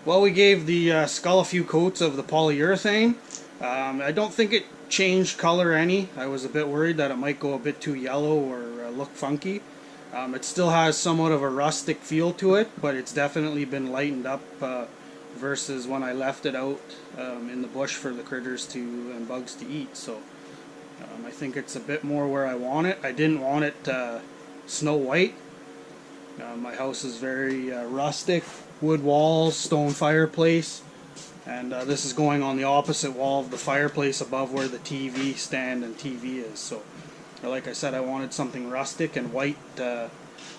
Well, we gave the skull a few coats of the polyurethane. I don't think it changed color any. I was a bit worried that it might go a bit too yellow or look funky. It still has somewhat of a rustic feel to it, but it's definitely been lightened up versus when I left it out in the bush for the critters and bugs to eat. So I think it's a bit more where I want it. I didn't want it snow white. My house is very rustic. Wood walls, stone fireplace, and this is going on the opposite wall of the fireplace above where the TV stand and TV is. So like I said, I wanted something rustic, and white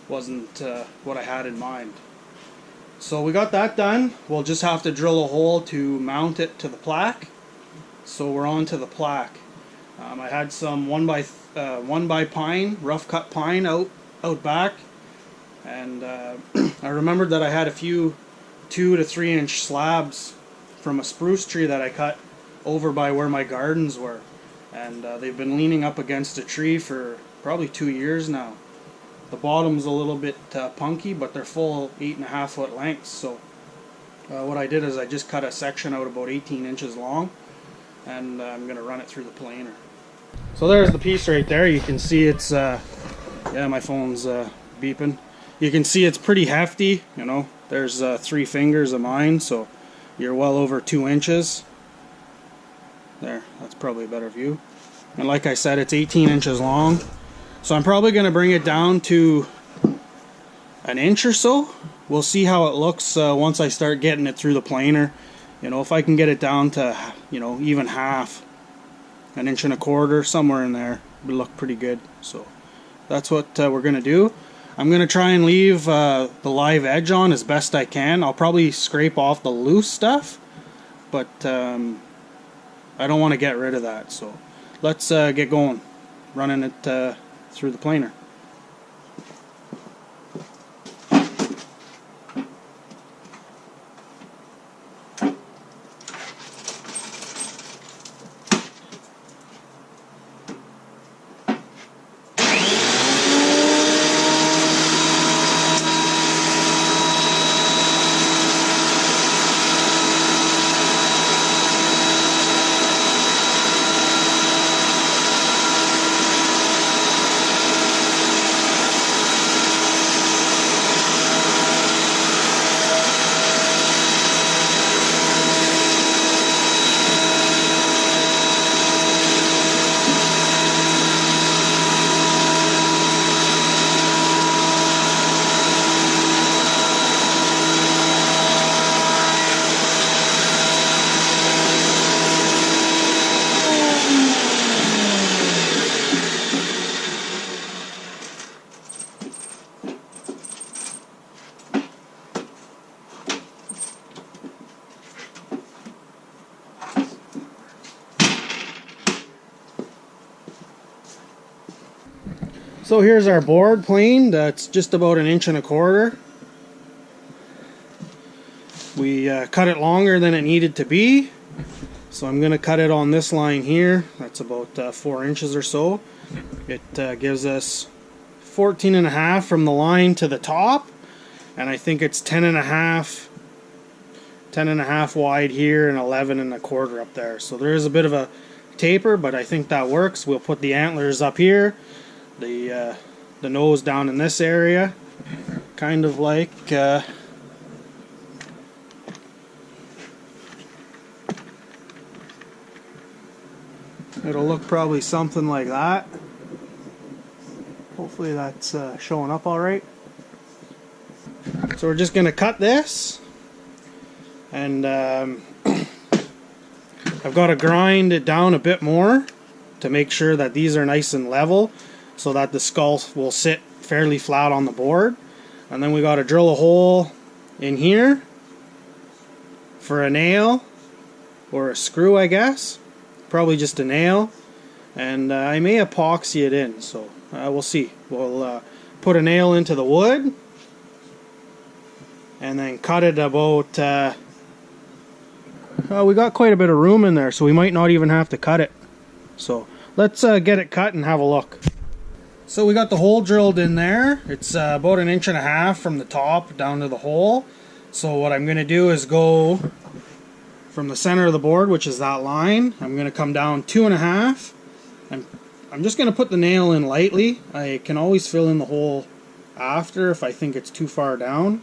wasn't what I had in mind. So we got that done. We'll just have to drill a hole to mount it to the plaque. So we're on to the plaque. I had some 1x pine, rough cut pine out back. And I remembered that I had a few 2 to 3 inch slabs from a spruce tree that I cut over by where my gardens were. And they've been leaning up against a tree for probably 2 years now. The bottom's a little bit punky, but they're full 8.5 foot lengths. So what I did is I just cut a section out about 18 inches long, and I'm going to run it through the planer. So there's the piece right there. You can see it's, yeah, my phone's beeping. You can see it's pretty hefty, you know. There's 3 fingers of mine, so you're well over 2 inches. There, that's probably a better view. And like I said, it's 18 inches long. So I'm probably going to bring it down to an inch or so. We'll see how it looks once I start getting it through the planer. You know, if I can get it down to, you know, even half, 1.25 inches, somewhere in there, it would look pretty good. So that's what we're going to do. I'm going to try and leave the live edge on as best I can. I'll probably scrape off the loose stuff, but I don't want to get rid of that. So let's get going, running it through the planer. So here's our board plane. That's just about 1.25 inches. We cut it longer than it needed to be, so I'm going to cut it on this line here. That's about 4 inches or so. It gives us 14.5 from the line to the top, and I think it's 10.5 wide here and 11.25 up there. So there is a bit of a taper, but I think that works. We'll put the antlers up here, the nose down in this area, kind of like it'll look probably something like that. Hopefully that's showing up all right. So we're just going to cut this, and I've got to grind it down a bit more to make sure that these are nice and level, so that the skull will sit fairly flat on the board. And then we got to drill a hole in here for a nail or a screw, I guess. Probably just a nail. And I may epoxy it in, so we'll see. We'll put a nail into the wood and then cut it about we got quite a bit of room in there, so we might not even have to cut it. So let's get it cut and have a look. So we got the hole drilled in there. It's about 1.5 inches from the top down to the hole. So what I'm going to do is go from the center of the board, which is that line. I'm going to come down 2.5, and I'm just going to put the nail in lightly. I can always fill in the hole after if I think it's too far down,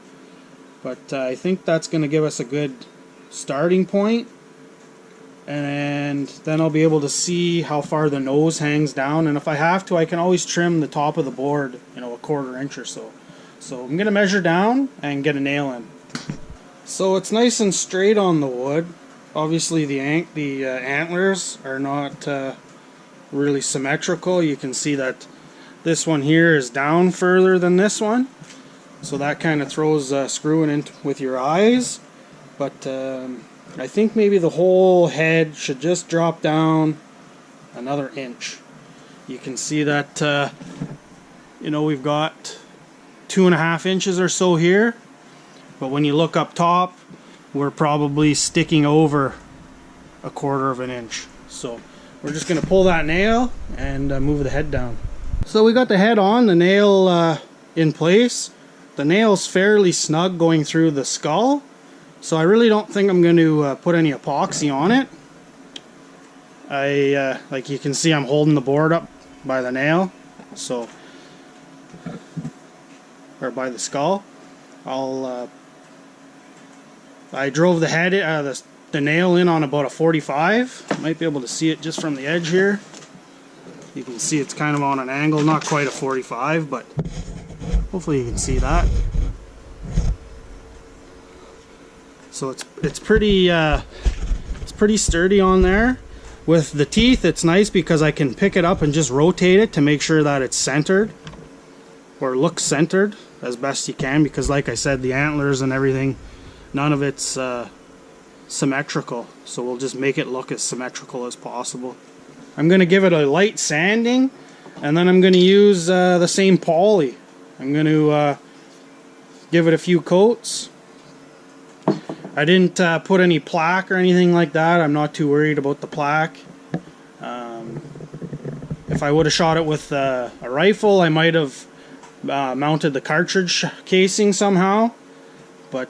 but I think that's going to give us a good starting point, and then I'll be able to see how far the nose hangs down, and if I have to I can always trim the top of the board, you know, 1/4 inch or so. So I'm going to measure down and get a nail in. So it's nice and straight on the wood. Obviously the antlers are not really symmetrical. You can see that this one here is down further than this one, so that kind of throws screwing in with your eyes. But I think maybe the whole head should just drop down another inch. You can see that you know, we've got 2.5 inches or so here, but when you look up top, we're probably sticking over 1/4 inch. So we're just going to pull that nail and move the head down. So we got the head on, the nail in place. The nail's fairly snug going through the skull, so I really don't think I'm going to put any epoxy on it. Like you can see, I'm holding the board up by the nail, so, or by the skull. I drove the head, the nail in on about a 45. Might be able to see it just from the edge here. You can see it's kind of on an angle, not quite a 45, but hopefully you can see that. So it's pretty sturdy on there. With the teeth, it's nice because I can pick it up and just rotate it to make sure that it's centered, or looks centered as best you can, because like I said, the antlers and everything, none of it's symmetrical, so we'll just make it look as symmetrical as possible. I'm going to give it a light sanding, and then I'm going to use the same poly. I'm going to give it a few coats. I didn't put any plaque or anything like that. I'm not too worried about the plaque. If I would have shot it with a rifle, I might have mounted the cartridge casing somehow, but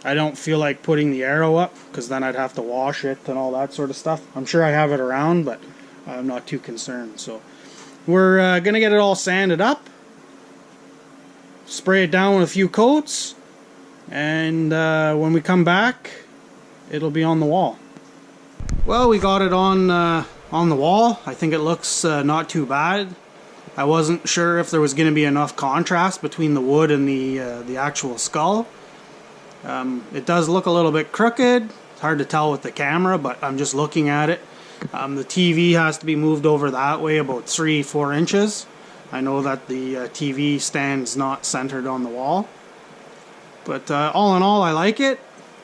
I don't feel like putting the arrow up, because then I'd have to wash it and all that sort of stuff. I'm sure I have it around, but I'm not too concerned. So we're gonna get it all sanded up, spray it down with a few coats, and when we come back, it'll be on the wall. Well, we got it on the wall. I think it looks not too bad. I wasn't sure if there was going to be enough contrast between the wood and the actual skull. It does look a little bit crooked. It's hard to tell with the camera, but I'm just looking at it. The TV has to be moved over that way about 3-4 inches. I know that the TV stand's not centered on the wall. But all in all, I like it.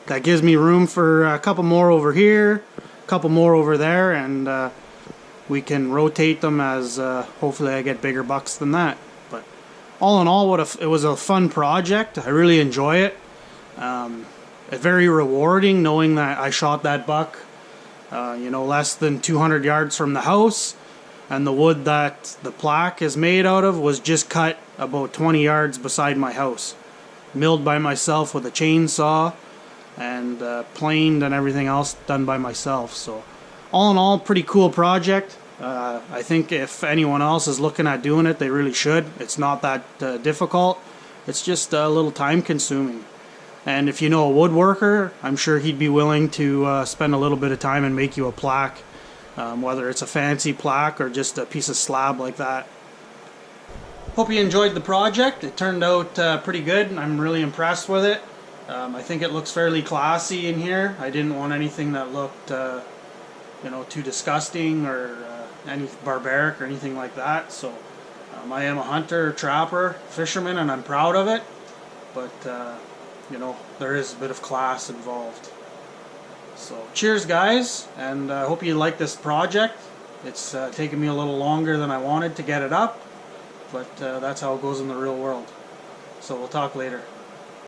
That gives me room for a couple more over here, a couple more over there, and we can rotate them as hopefully I get bigger bucks than that. But all in all, it was a fun project. I really enjoy it. It's very rewarding knowing that I shot that buck, you know, less than 200 yards from the house, and the wood that the plaque is made out of was just cut about 20 yards beside my house, milled by myself with a chainsaw, and planed and everything else done by myself. So all in all, pretty cool project. I think if anyone else is looking at doing it, they really should. It's not that difficult. It's just a little time consuming. And if you know a woodworker, I'm sure he'd be willing to spend a little bit of time and make you a plaque, whether it's a fancy plaque or just a piece of slab like that. Hope you enjoyed the project. It turned out pretty good. I'm really impressed with it. I think it looks fairly classy in here. I didn't want anything that looked you know, too disgusting or any barbaric or anything like that. So I am a hunter, trapper, fisherman, and I'm proud of it. But you know, there is a bit of class involved. So cheers, guys, and I hope you like this project. It's taken me a little longer than I wanted to get it up, but that's how it goes in the real world. So we'll talk later.